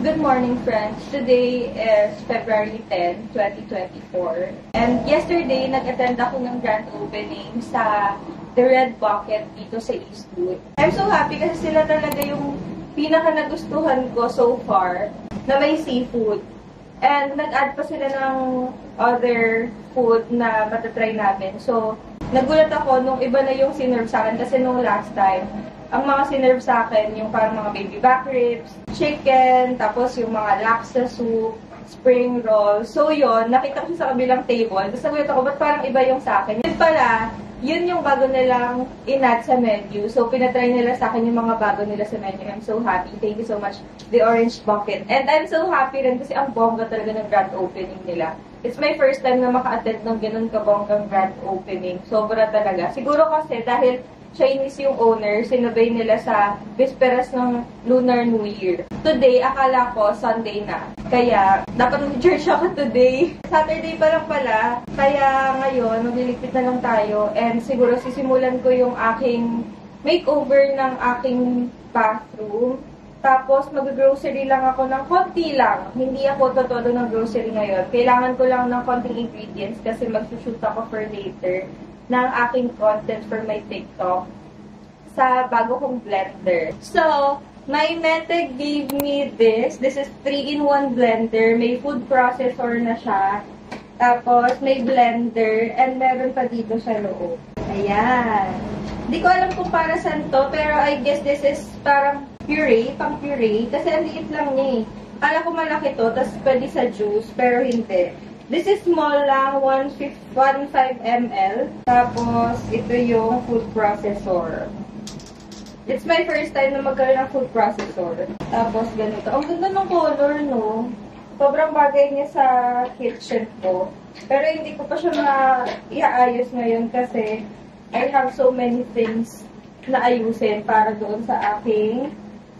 Good morning, friends. Today is February 10, 2024. And yesterday, nag-attend ako ng grand opening sa The Red Bucket dito sa Eastwood. I'm so happy kasi sila talaga yung pinaka-nagustuhan ko so far na may seafood. And nag-add pa sila ng other food na matatry namin. So, nagulat ako nung iba na yung sinerve sa akin kasi nung last time, ang mga sinerve sa akin, yung parang mga baby back ribs, chicken, tapos yung mga laksa soup, spring roll. So yun, nakita ko sa kabilang table. Tapos nagulat ako, ba't parang iba yung sa akin? Yun pala, yun yung bago nilang in-add sa menu. So pinatry nila sa akin yung mga bago nila sa menu. I'm so happy. Thank you so much, The Orange Bucket. And I'm so happy rin kasi ang bongga talaga ng grand opening nila. It's my first time na maka-attend ng ganun kabonggang grand opening. Sobra talaga. Siguro kasi dahil Chinese yung owner, sinabay nila sa bisperas ng Lunar New Year. Today, akala ko Sunday na. Kaya, dapat mag-church ako today. Saturday pa lang pala. Kaya ngayon, magliligpit na lang tayo. And siguro sisimulan ko yung aking makeover ng aking bathroom. Tapos, mag-grocery lang ako ng konti lang. Hindi ako todo ng grocery ngayon. Kailangan ko lang ng konting ingredients kasi mag-shoot ako for later ng aking content for my TikTok sa bago kong blender. So, my Meteg gave me this. This is 3-in-1 blender. May food processor na siya. Tapos, may blender. And meron pa dito sa loob. Ayan. Hindi ko alam kung para saan to, pero I guess this is parang puree, pang puree. Kasi ang liit lang niya eh. Kala ko malaki to, tapos pwede sa juice, pero hindi. This is small lang, 1.5 ml. Tapos, ito yung food processor. It's my first time na magkaroon ng food processor. Tapos, ganito. Ang ganda ng color, no? Sobrang bagay niya sa kitchen ko. Pero hindi ko pa siya na-iayos ngayon kasi I have so many things na ayusin para doon sa aking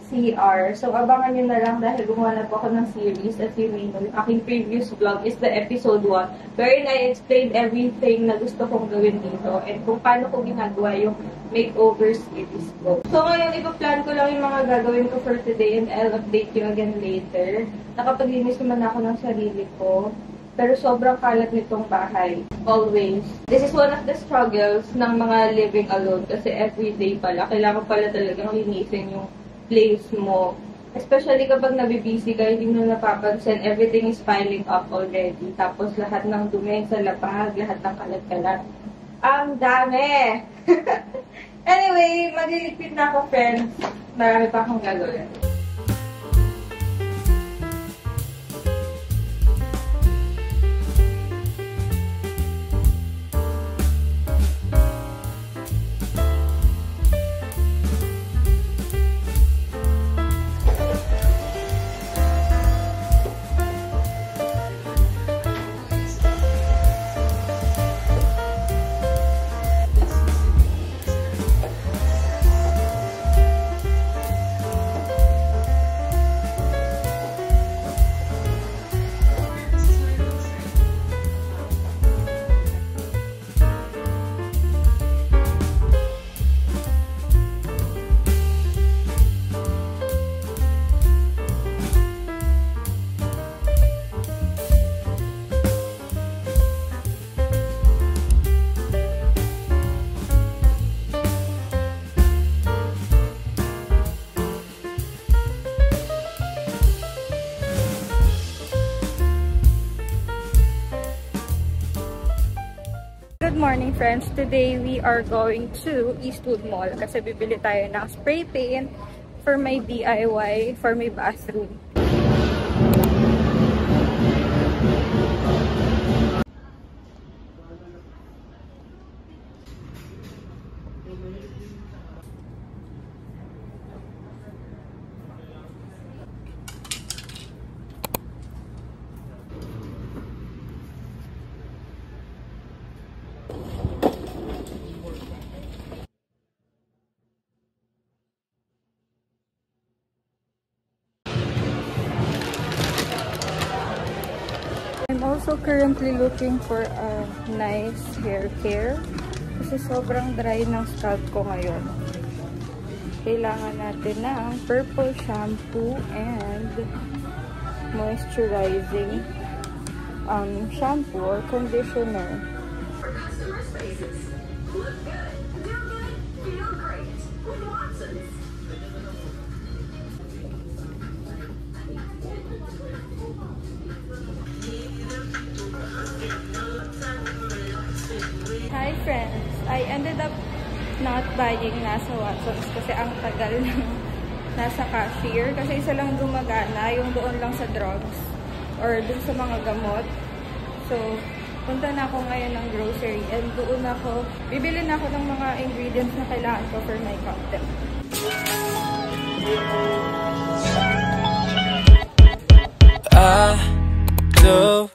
CR. So, abangan nyo na lang dahil gumawa na po ako ng series. As you may know, yung aking previous vlog is the episode 1 wherein I explained everything na gusto kong gawin dito and kung paano ko ginagawa yung makeover series ko. So, ngayon, ipaplan ko lang yung mga gagawin ko for today and I'll update you again later. Nakapaglinis naman ako ng sarili ko. Pero sobrang kalat nitong bahay. Always. This is one of the struggles ng mga living alone kasi everyday pala. Kailangan pala talagang linisin yung place mo. Especially kapag nabibisi ka, hindi mo napapansin, everything is piling up already. Tapos lahat ng dumi sa lapag, lahat ng kalat-kalat. Ang dami! Anyway, magliligpit na ako, friends. Marami pa akong gagawin. Good morning, friends. Today we are going to Eastwood Mall kasi bibili tayo ng spray paint for my DIY for my bathroom. I'm also currently looking for a nice hair care kasi sobrang dry ng scalp ko ngayon. Kailangan natin ng purple shampoo and moisturizing shampoo or conditioner. Hi friends! I ended up not buying nasa Watsons kasi ang tagal ng nasa cashier. Kasi isa lang gumagana, yung doon lang sa drugs or doon sa mga gamot. So, punta na ako ngayon ng grocery and doon ako, bibili na ako ng mga ingredients na kailangan ko for my content. I dove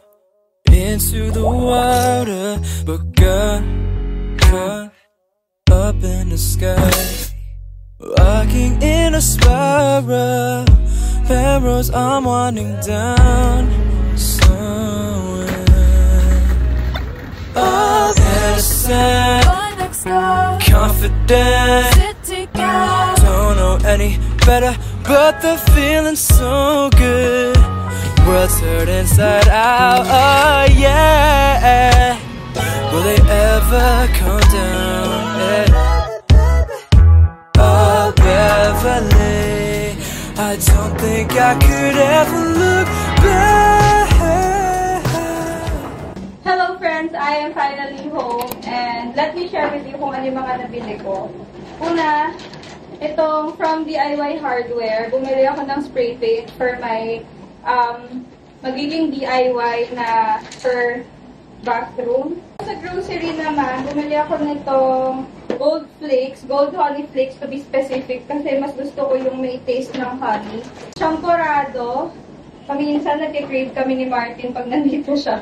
into the water, but got caught up in the sky, walking in a spiral. Arrows, I'm winding down somewhere. Up in the sand, confident, don't know any better, but the feeling's so good. World's turned inside out, oh yeah. Will they ever come down? Oh Beverly, I don't think I could ever look back. Hello friends, I am finally home and let me share with you kung ano yung mga nabili ko. Una, itong from DIY Hardware, bumili ako ng spray paint for my magiging DIY na for bathroom. Sa grocery naman, bumili ako nitong gold flakes, gold honey flakes to be specific kasi mas gusto ko yung may taste ng honey. Champorado, paminsan nagkikrave kami ni Martin pag nandito siya.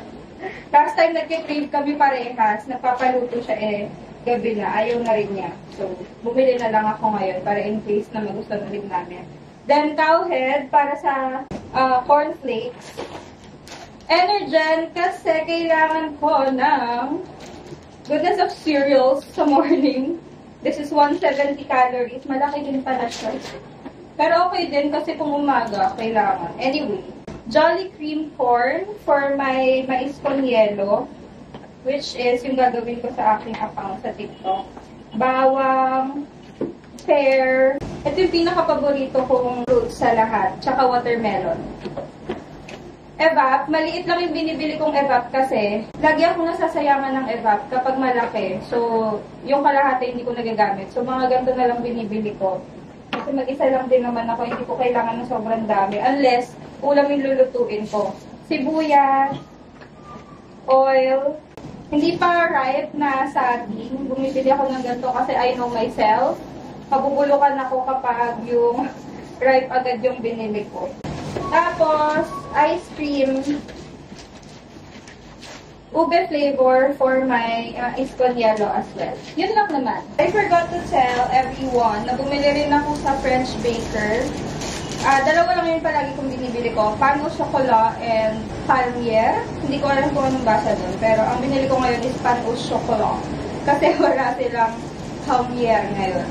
Last time nagkikrave kami parehas, nagpapaluto siya gabi na, ayaw na rin niya. So, bumili na lang ako ngayon para in case na magustuhan rin namin. Then, cowhead para sa cornflakes. Energen kasi kailangan ko ng goodness of cereals sa morning. This is 170 calories. Malaki din pala siya. Pero okay din kasi kung umaga, kailangan. Anyway, Jolly Cream Corn for my mais con yelo, which is yung gagawin ko sa aking account sa TikTok. Bawang, pear. Ito yung pinaka-paborito kong fruits sa lahat. Tsaka watermelon. Evap. Maliit lang yung binibili kong evap kasi lagi akong nasasayangan ng evap kapag malaki. So, yung kalahati hindi ko nagagamit. So, mga ganito na lang binibili ko. Kasi mag-isa lang din naman ako. Hindi ko kailangan ng sobrang dami. Unless, ulam yung lulutuin ko. Sibuyas, oil, hindi pa ripe na saging. Bumibili ako ng ganito kasi I know myself. Mabubulukan ako kapag yung ripe agad yung binili ko. Tapos, ice cream. Ube flavor for my is con yelo as well. Yun lang naman. I forgot to tell everyone na bumili rin ako sa French Baker. Dalawa lang yun palagi kong binibili ko. Pain au chocolat and palmier. Hindi ko alam kung anong basa doon. Pero ang binili ko ngayon is pain au chocolat. Kasi wala silang palmier ngayon.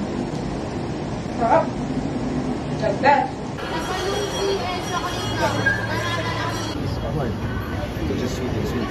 Sarap. The best. Just sweet and sweet.